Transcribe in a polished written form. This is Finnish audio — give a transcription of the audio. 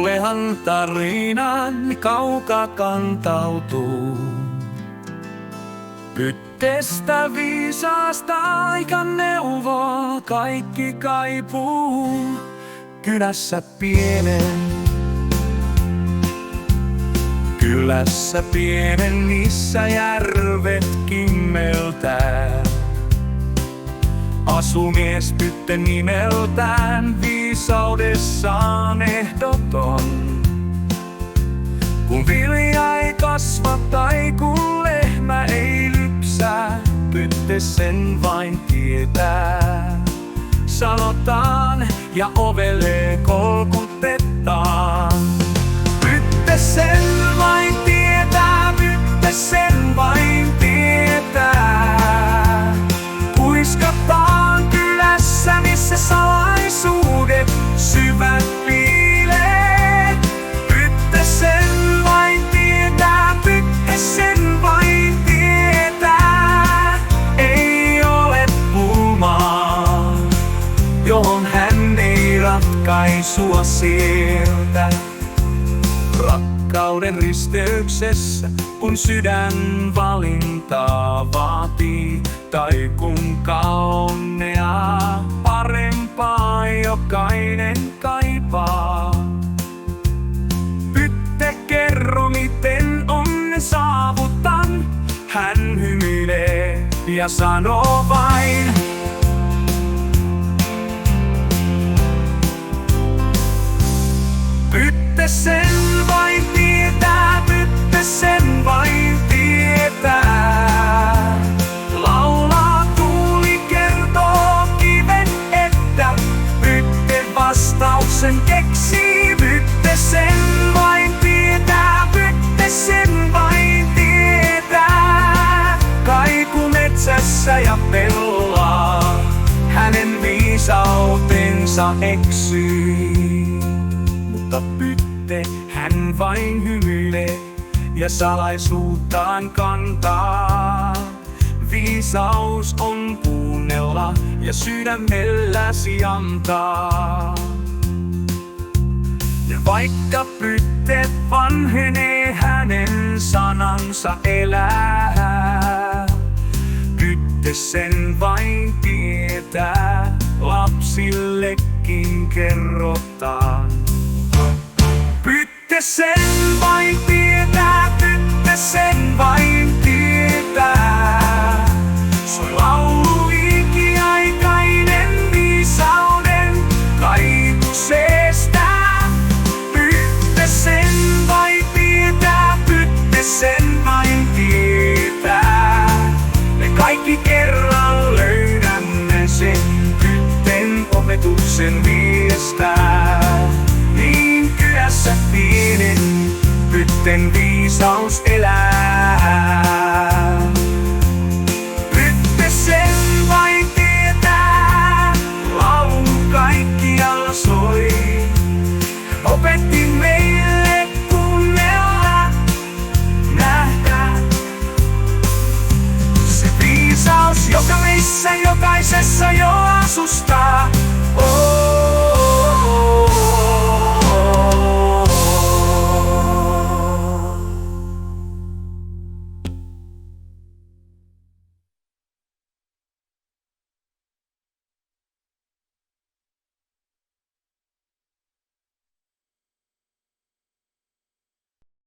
Sullehan tarinan kauka kantautuu. Pyttestä viisaasta aika neuvoa kaikki kaipuu. Kylässä pienen missä järvet kimmeltää. Asumies Pytte nimeltään, viisaudessaan ehdoton. Kun vilja ei kasva tai kun lehmä ei lypsää, Pytte sen vain tietää. Sanotaan ja ovelle kolkutetaan. Pytte sen vain tietää, Pytte sen vain tietää. Puiskataan kylässä, missä salaisuudet syvät piilee. Pytte sen vain tietää, Pytte sen vain tietää. Ei ole pulmaa, johon hän ei ratkaisua sieltä. Rakkauden risteyksessä, kun sydän valintaa vaatii, tai kun kauneaa parempaa jokainen kaipaa. Pytte, kerro miten onnen saavutan. Hän hymyilee ja sanoo vain. Pytte sen vain tietää, Pytte sen vain tietää. Laulaa tuuli, kertoo kiven, että Pytte vastauksen keksii. Pytte sen vain tietää, Pytte sen vain tietää. Kaiku metsässä ja pellolla hänen viisautensa eksyy. Mutta Pytte, hän vain hymyilee ja salaisuuttaan kantaa. Viisaus on kuunnella ja sydämelläsi antaa. Ja vaikka Pytte vanhenee, hänen sanansa elää. Pytte sen vain tietää, lapsillekin kerrotaan. Pytte sen